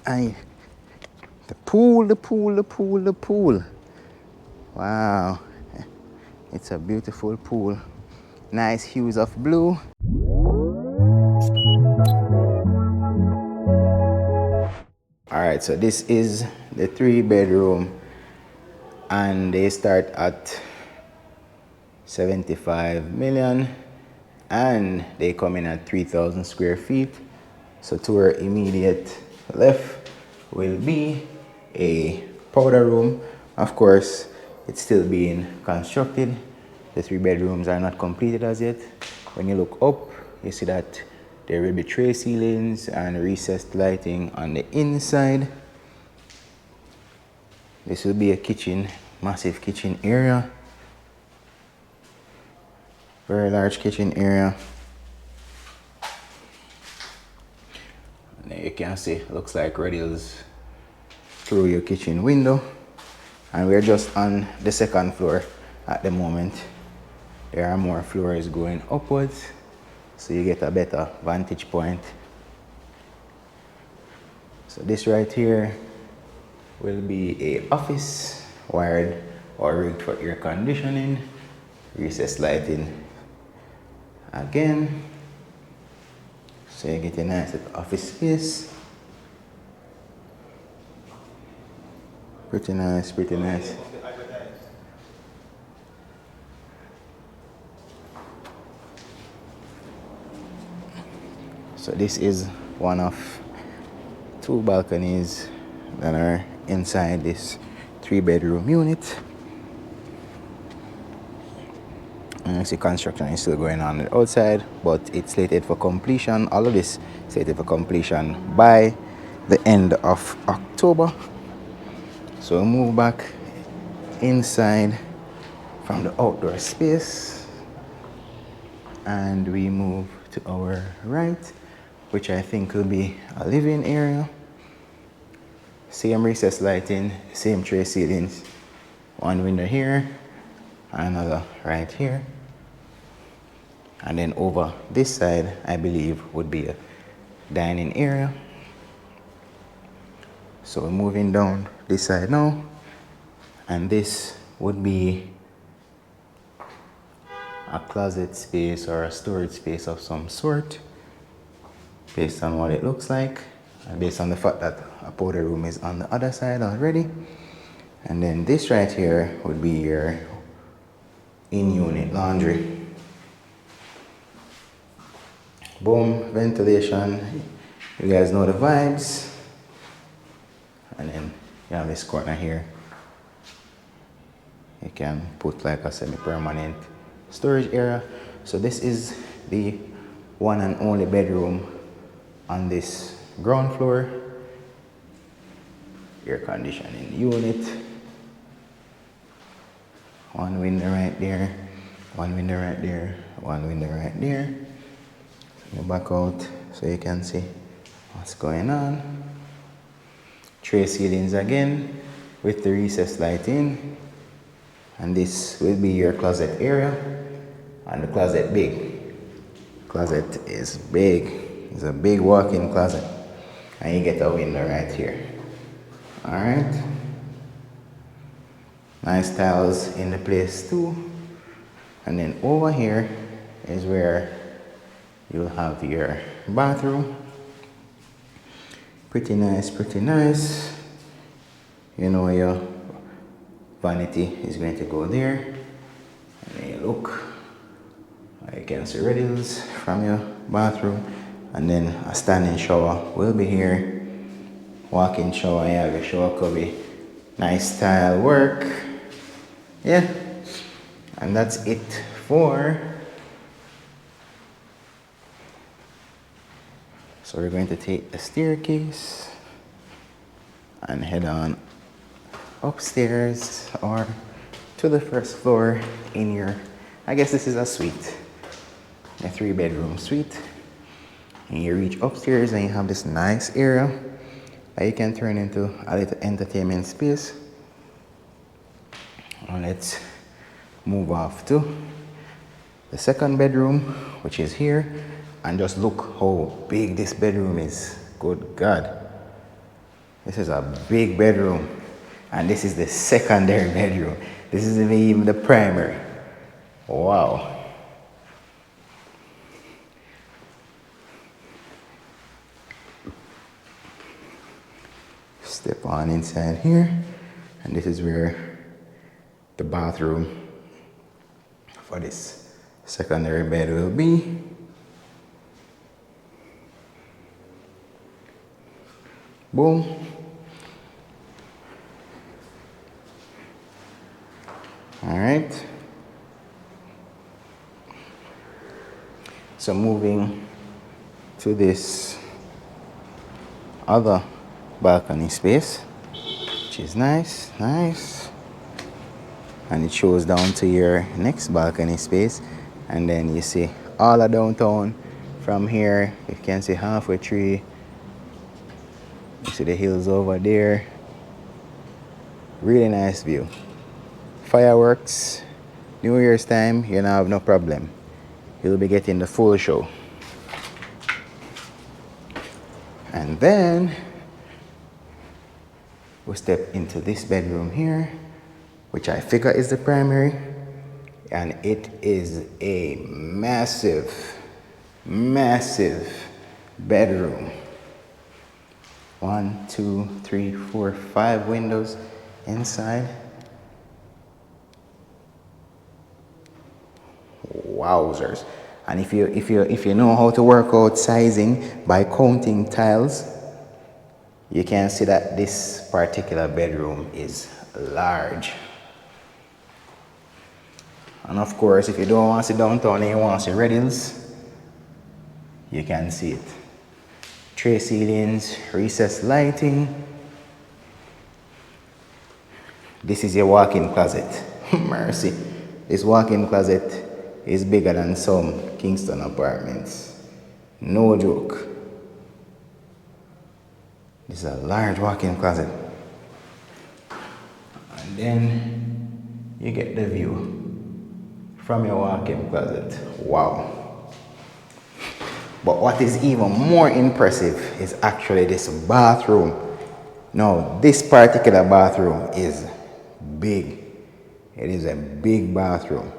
And the pool, the pool, the pool, the pool. Wow. It's a beautiful pool. Nice hues of blue. Alright, so this is the 3-bedroom and they start at 75 million and they come in at 3,000 square feet. So to our immediate left will be a powder room. Of course, it's still being constructed. The 3 bedrooms are not completed as yet. When you look up, you see that there will be tray ceilings and recessed lighting on the inside. This will be a kitchen, massive kitchen area. Very large kitchen area. And there you can see, looks like radials through your kitchen window. And we're just on the 2nd floor at the moment. There are more floors going upwards, so you get a better vantage point. So this right here will be a office wired or rigged for air conditioning, recessed lighting again. So you get a nice office space. Pretty nice, pretty nice. So this is one of 2 balconies that are inside this 3-bedroom unit. And you see construction is still going on the outside, but it's slated for completion. All of this slated for completion by the end of October. So we'll move back inside from the outdoor space and we move to our right, which I think will be a living area. Same recessed lighting, same tray ceilings. One window here, another right here. And then over this side, I believe, would be a dining area. So we're moving down this side now. And this would be a closet space or a storage space of some sort, based on what it looks like. And based on the fact that a powder room is on the other side already. And then this right here would be your in-unit laundry. Boom, ventilation. You guys know the vibes. And then you have this corner here. You can put like a semi-permanent storage area. So this is the one and only bedroom on this ground floor. Air conditioning unit. One window right there, one window right there, one window right there. So go back out so you can see what's going on. Tray ceilings again with the recessed lighting. And this will be your closet area. And the closet big. Closet is big. It's a big walk-in closet. And you get a window right here. Alright. Nice tiles in the place too. And then over here is where you'll have your bathroom. Pretty nice, pretty nice. You know your vanity is going to go there. And then you look. You can see rails from your bathroom. And then a standing shower will be here. Walk-in shower, you have your shower cubby. Nice tile work. Yeah. And that's it for. So we're going to take the staircase and head on upstairs or to the 1st floor in your, I guess this is a suite, a 3-bedroom suite. And you reach upstairs and you have this nice area that you can turn into a little entertainment space. And let's move off to the 2nd bedroom, which is here. And just look how big this bedroom is. Good God. This is a big bedroom. And this is the secondary bedroom. This isn't even the primary. Wow. Step on inside here. And this is where the bathroom for this secondary bed will be. Boom. All right. So moving to this other balcony space, which is nice, nice. And it shows down to your next balcony space. And then you see all of downtown from here. You can see halfway tree. You see the hills over there. Really nice view. Fireworks, New Year's time, you don't have no problem. You'll be getting the full show. And then we step into this bedroom here, which I figure is the primary. And it is a massive, massive bedroom. 1, 2, 3, 4, 5 windows inside. Wowzers. And if you know how to work out sizing by counting tiles, you can see that this particular bedroom is large. And of course, if you don't want to see downtown and you want to see red hills, you can see it. Tray ceilings, recessed lighting. This is your walk-in closet. Mercy. This walk-in closet is bigger than some Kingston apartments. No joke. This is a large walk-in closet. And then you get the view from your walk-in closet. Wow. But what is even more impressive is actually this bathroom. Now, this particular bathroom is big. It is a big bathroom.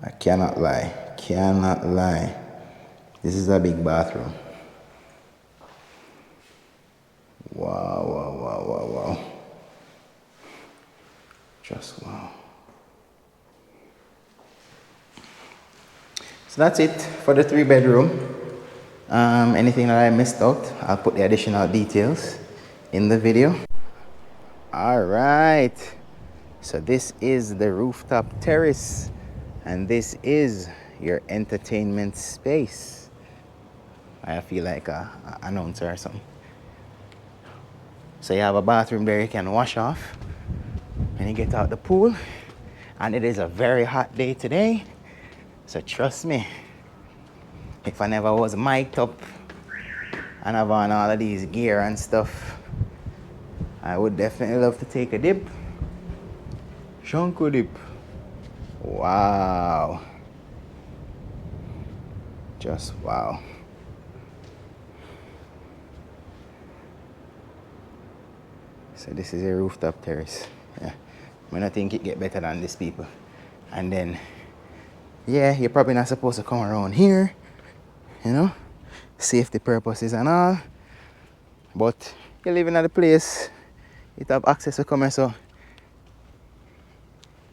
I cannot lie, cannot lie. This is a big bathroom. Wow, wow, wow, wow, wow. Just wow. So that's it for the 3-bedroom. Anything that I missed out, I'll put the additional details in the video. All right. So this is the rooftop terrace. And this is your entertainment space. I feel like an announcer or something. So you have a bathroom there you can wash off when you get out the pool. And it is a very hot day today. So trust me, if I never was mic'd up and have on all of these gear and stuff, I would definitely love to take a dip. Shanko dip. Wow. Just wow. So this is a rooftop terrace. Yeah. I don't think it get better than this, people. And then, yeah, you're probably not supposed to come around here, you know, safety purposes and all. But you're living at the place, you have access to come, so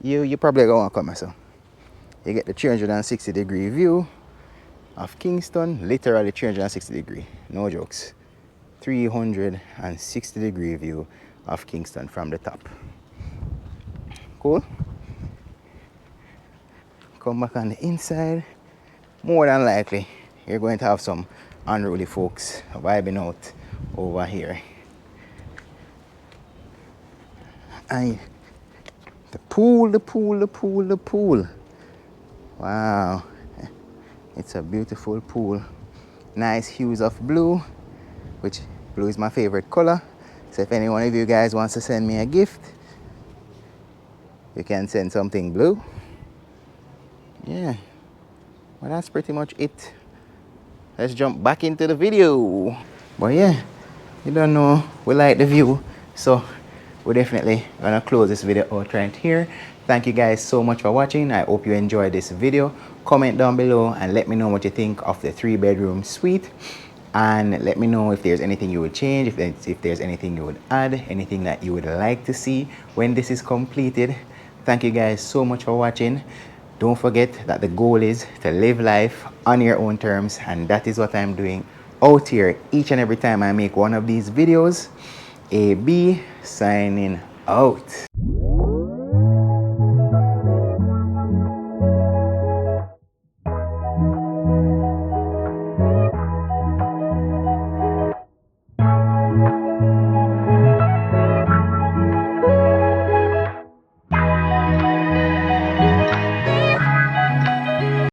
you probably go and come, so you get the 360-degree view of Kingston, literally 360-degree, no jokes. 360-degree view of Kingston from the top. Cool. Come back on the inside. More than likely, you're going to have some unruly folks vibing out over here. And the pool. Wow. It's a beautiful pool. Nice hues of blue, which blue is my favorite color. So if any one of you guys wants to send me a gift, you can send something blue. Yeah. Well, that's pretty much it. Let's jump back into the video. But yeah, you don't know, we like the view, so we're definitely gonna close this video out right here. Thank you guys so much for watching. I hope you enjoyed this video. Comment down below and let me know what you think of the 3-bedroom suite, and let me know if there's anything you would change, if there's anything you would add, anything that you would like to see when this is completed. Thank you guys so much for watching. Don't forget that the goal is to live life on your own terms, and that is what I'm doing out here each and every time I make one of these videos. AB signing out.